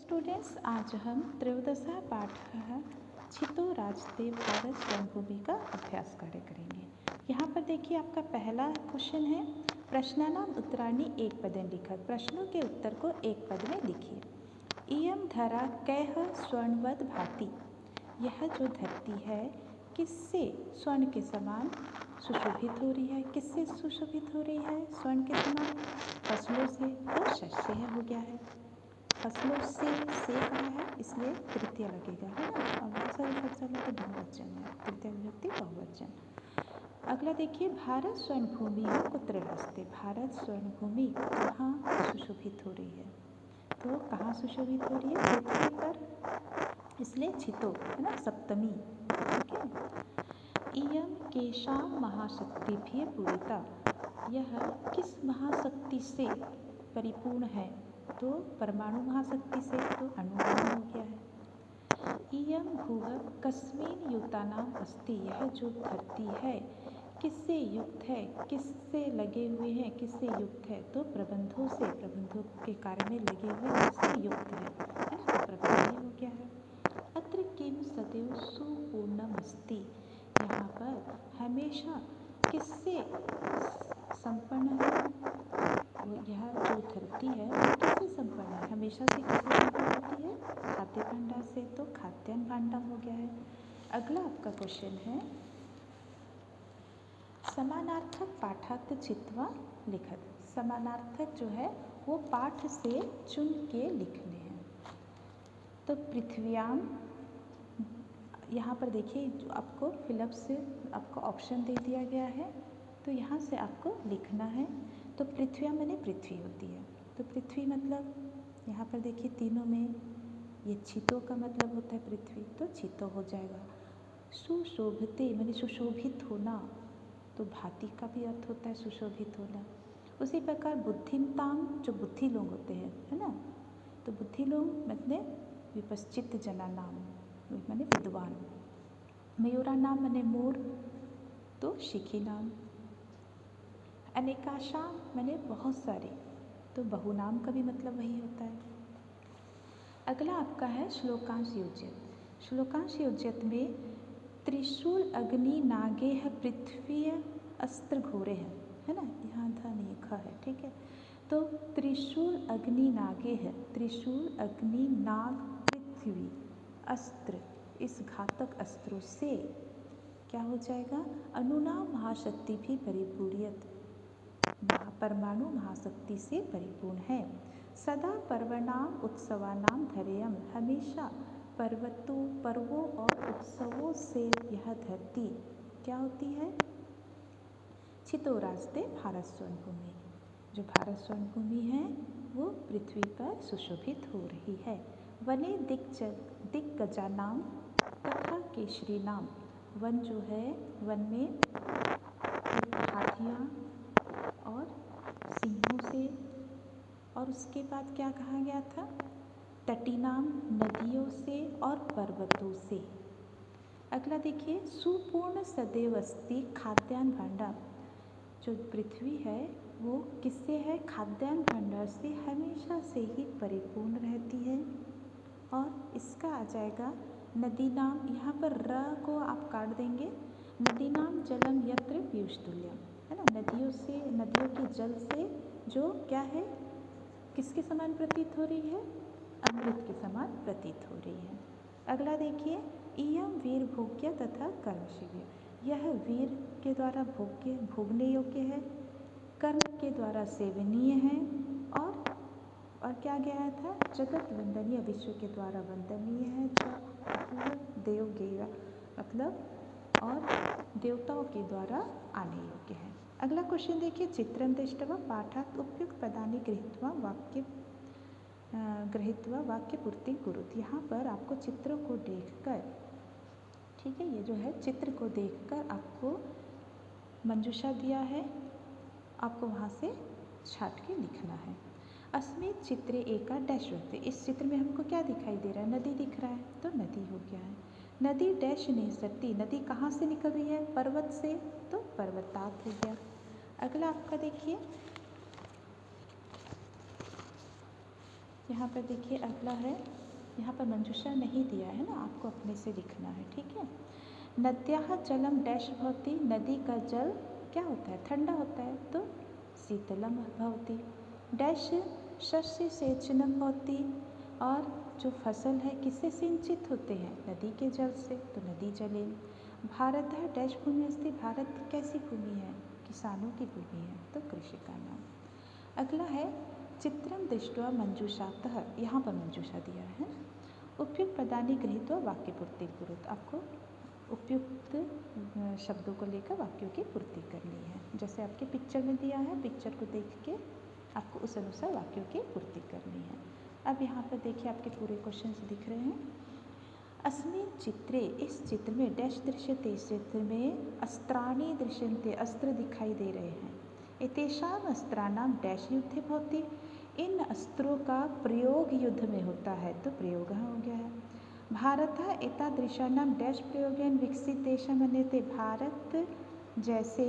Students, आज हम त्रयोदशः पाठः छितो राजते भारत स्वयंभूमि का अभ्यास कार्य करेंगे। यहाँ पर देखिए आपका पहला क्वेश्चन है, प्रश्नानाम उत्तराणि एक पदेन लिखत। प्रश्नों के उत्तर को एक पद में लिखिए। इयं धरा कैः स्वर्णवद् भाति। यह जो धरती है किससे स्वर्ण के समान सुशोभित हो रही है। किससे सुशोभित हो रही है स्वर्ण के समान? फसलों से, तो शस्य हो गया है। फसलों से कहा है इसलिए तृतीय लगेगा, है ना। अब बहुत सारी फसल है तो बहुवचन है, तृतीय विभक्ति बहुवचन। अगला देखिए, भारत स्वर्ण भूमि कुत्र अस्ति। भारत स्वर्ण भूमि कहाँ सुशोभित हो रही है? तो कहाँ सुशोभित हो रही है? पृथ्वी पर, इसलिए छितो, है ना, सप्तमी। ठीक है। इयं केषां महाशक्तिभिः पूरिता। यह किस महाशक्ति से परिपूर्ण है? तो परमाणु महाशक्ति से, तो अणुबल हो गया है। इयं भूः कस्मिन् युक्तानाम् अस्ति। यह जो धरती है किससे युक्त है? किससे लगे हुए हैं? किससे युक्त है? तो प्रबंधों से, प्रबंधों के कार्य में लगे हुए किससे युक्त है ना, तो प्रबंध हो गया है। अत्र किम सदैव सुपूर्णमस्ति। यहाँ पर हमेशा किससे संपन्न है? यह जो धरती है वो किससे संपन्न है? हमेशा से किससे संपन्न होती है? खाद्य भांडार से, तो खाद्यान्न भांडार हो गया है। अगला आपका क्वेश्चन है, समानार्थक पाठार्थ चित्वा लिखत। समानार्थक जो है वो पाठ से चुन के लिखने हैं। तो पृथ्व्याम, यहाँ पर देखिए जो आपको फिलअप से आपको ऑप्शन दे दिया गया है, तो यहाँ से आपको लिखना है। तो पृथ्व्याम माने पृथ्वी होती है, तो पृथ्वी मतलब यहाँ पर देखिए तीनों में ये छितो का मतलब होता है पृथ्वी, तो छितो हो जाएगा। सुशोभते माने सुशोभित होना, तो भांति का भी अर्थ होता है सुशोभित होना। उसी प्रकार बुद्धिमताम, जो बुद्धि लोग होते हैं, है ना, तो बुद्धि लोग मतलब विपश्चित जना नाम माने विद्वान। मयूरा नाम माने मोर, तो शिखी नाम। अनेकाशाम माने बहुत सारे, तो बहुनाम का भी मतलब वही होता है। अगला आपका है श्लोकांश योज्यत। श्लोकांश योज्यत में त्रिशूल अग्नि नागेह पृथ्वी अस्त्र घोरे है ना, यहाँ था नहीं खा है, ठीक है। तो त्रिशूल अग्नि नागेह, त्रिशूल अग्नि नाग पृथ्वी अस्त्र, इस घातक अस्त्रों से क्या हो जाएगा? अनुनाम महाशक्ति भी परिपूर्यत, परमाणु महाशक्ति से परिपूर्ण है। सदा पर्वणाम उत्सवानाम धरेयम, हमेशा पर्वों और उत्सवों से यह धरती क्या होती है? छितो राजते भारत स्वर्ण भूमि, जो भारत स्वर्ण भूमि है वो पृथ्वी पर सुशोभित हो रही है। वने दिग्गजा नाम तथा केशरी नाम, वन जो है वन में हाथियाँ और सिंहों से, और उसके बाद क्या कहा गया था? तटीनाम, नदियों से और पर्वतों से। अगला देखिए, सुपूर्ण सदैव अस्ति खाद्यान्न भांडार। जो पृथ्वी है वो किससे है? खाद्यान्न भांडार से हमेशा से ही परिपूर्ण रहती है। और इसका आ जाएगा नदी नाम, यहाँ पर र को आप काट देंगे। नदी नाम जलम यत्र पीयूष तुल्यम, है ना, नदियों से, नदियों के जल से जो क्या है, किसके समान प्रतीत हो रही है? अमृत के समान प्रतीत हो रही है। अगला देखिए, इयम वीर भोग्य तथा कर्मशील। यह वीर के द्वारा भोगने योग्य है, कर्म के द्वारा सेवनीय है, और क्या गया था? जगत वंदनीय, विश्व के द्वारा वंदनीय है। देव गेय मतलब, और देवताओं के द्वारा आने योग्य है। अगला क्वेश्चन देखिए, चित्रं दृष्ट्वा पाठात् उपयुक्त पदानि गृहीत्वा वाक्य पूर्ति कुरुत। यहाँ पर आपको चित्रों को देखकर, ठीक है, ये जो है चित्र को देखकर आपको मंजूषा दिया है, आपको वहाँ से छाट के लिखना है। अस्मिन् चित्रे एका डैश वर्तते। इस चित्र में हमको क्या दिखाई दे रहा है? नदी दिख रहा है, तो नदी हो गया है। नदी डैश निसरती, नदी कहाँ से निकल रही है? पर्वत से, तो पर्वतात् हो गया। अगला आपका देखिए, यहाँ पर देखिए अगला है, यहाँ पर मंजूषा नहीं दिया है ना, आपको अपने से लिखना है, ठीक है। नद्याः जलम डैश भवति, नदी का जल क्या होता है, ठंडा होता है, तो शीतलम भवति। डैश शस्य सेचनम भवति, और जो फसल है किससे सिंचित होते हैं, नदी के जल से, तो नदी जलेन। भारतः डैश भूमि अस्ति, भारत कैसी भूमि है, किसानों की भूमि है, तो कृषि का नाम। अगला है चित्रम दृष्ट्वा मंजूषातः, यहाँ पर मंजूषा दिया है ना। उपयुक्त पदानि गृहीत्वा वाक्य पूर्ति कुरुत, आपको उपयुक्त शब्दों को लेकर वाक्यों की पूर्ति करनी है। जैसे आपके पिक्चर में दिया है, पिक्चर को देख के आपको उस अनुसार वाक्यों की पूर्ति करनी है। अब यहाँ पर देखिए आपके पूरे क्वेश्चंस दिख रहे हैं। अस्मिन् चित्रे, इस चित्र में डैश दृश्यते, इस चित्र में अस्त्राणि दृश्यन्ते, अस्त्र दिखाई दे रहे हैं। एतेषाम् अस्त्राणां डैश युद्धे भवति, इन अस्त्रों का प्रयोग युद्ध में होता है, तो प्रयोग हो गया है। भारतः एतादृशानां डैश प्रयोगेन विकसित देशं मन्यते, भारत जैसे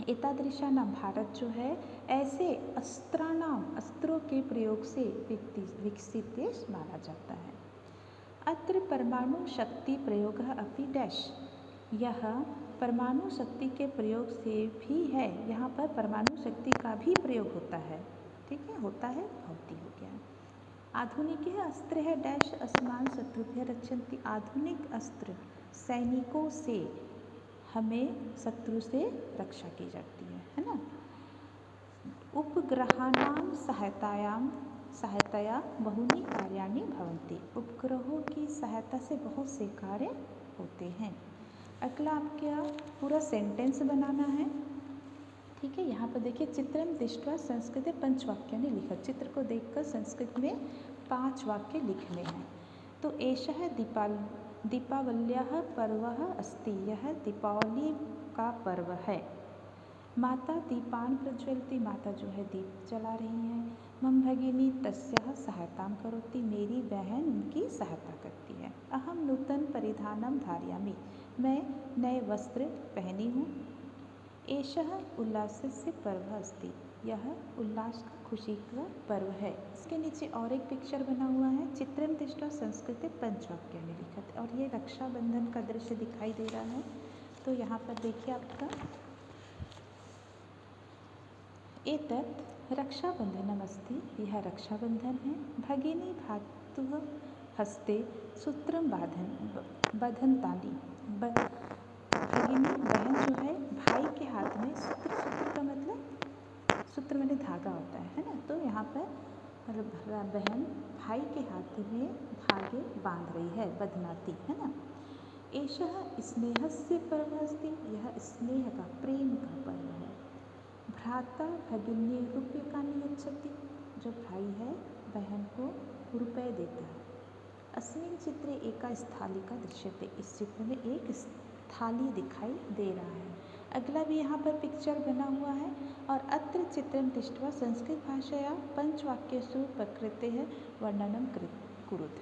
एतादृशानां, भारत जो है ऐसे अस्त्राणाम, अस्त्रों के प्रयोग से विकसित देश माना जाता है। अत्र परमाणु शक्ति प्रयोग अपि डैश, यह परमाणु शक्ति के प्रयोग से भी है, यहाँ पर परमाणु शक्ति का भी प्रयोग होता है, ठीक है, होता है, भवति हो गया। आधुनिक अस्त्र है डैश असमान शत्रुभ्य रक्षन्ति, आधुनिक अस्त्र सैनिकों से हमें शत्रु से रक्षा की जाती है ना। उपग्रहाणां सहायतया बहुनि कार्याणि भवन्ति, उपग्रहों की सहायता से बहुत से कार्य होते हैं। अगला आपका पूरा सेंटेंस बनाना है, ठीक है। यहाँ पर देखिए चित्रम दृष्ट्वा संस्कृते पंचवाक्यानि लिखा, चित्र को देखकर संस्कृत में 5 वाक्य लिखने हैं। तो एषः दीपावल्याः पर्वः अस्ति, यह दीपावली का पर्व है। माता दीपान प्रज्वलति, माता जो है दीप जला रही हैं। मम भगिनी तस्याः सहायतां करोति, मेरी बहन उनकी सहायता करती है। अहम नूतन परिधानम धारयामि, मैं नए वस्त्र पहनी हूँ। एषः उल्लासस्य पर्व अस्ति, यह उल्लास का, खुशी का पर्व है। इसके नीचे और एक पिक्चर बना हुआ है, चित्रम दृष्ट्वा संस्कृते पंचवाक्यानि लिखत, और ये रक्षाबंधन का दृश्य दिखाई दे रहा है। तो यहाँ पर देखिए आपका एतत् रक्षाबंधनम अस्ति, यह रक्षाबंधन है। भगिनी भ्रातुः हस्ते सूत्रम बधन्तानि, भगिनी बहन जो है भाई के हाथ में सूत्र, सूत्र का मतलब सूत्र मैंने धागा होता है ना, तो यहाँ पर मतलब बहन भाई के हाथ में धागे बांध रही है, बधनाती है ना। एषः स्नेहस्य पर्व अस्ति, यह स्नेह का, प्रेम का पर्व है। भ्राता भगिन्यै रूप्यकाणि यच्छति, जो भाई है बहन को रुपए देता है। अस्मिन् चित्रे एका स्थालिका दृश्यते, इस चित्र में एक थाली दिखाई दे रहा है। अगला भी यहाँ पर पिक्चर बना हुआ है। और अत्र चित्रं दृष्ट्वा संस्कृत भाषया पंचवाक्येषु प्रकृतेः वर्णनं कुरुत।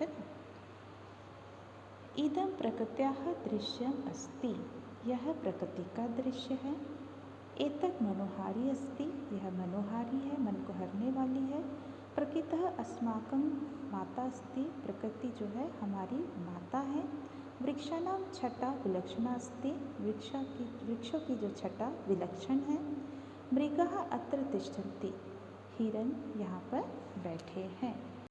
इदं प्रकृत्याः दृश्यम् अस्ति, यह प्रकृति का दृश्य है। एतत् मनोहारी अस्ति, यह मनोहारी है, मन को हरने वाली है। प्रकृतिः अस्माकं माता अस्ति, प्रकृति जो है हमारी माता है। वृक्षाणां छटा विलक्षणा अस्ति, वृक्षों की जो छटा विलक्षण है। मृगः अत्र तिष्ठन्ति, हिरन यहाँ पर बैठे हैं।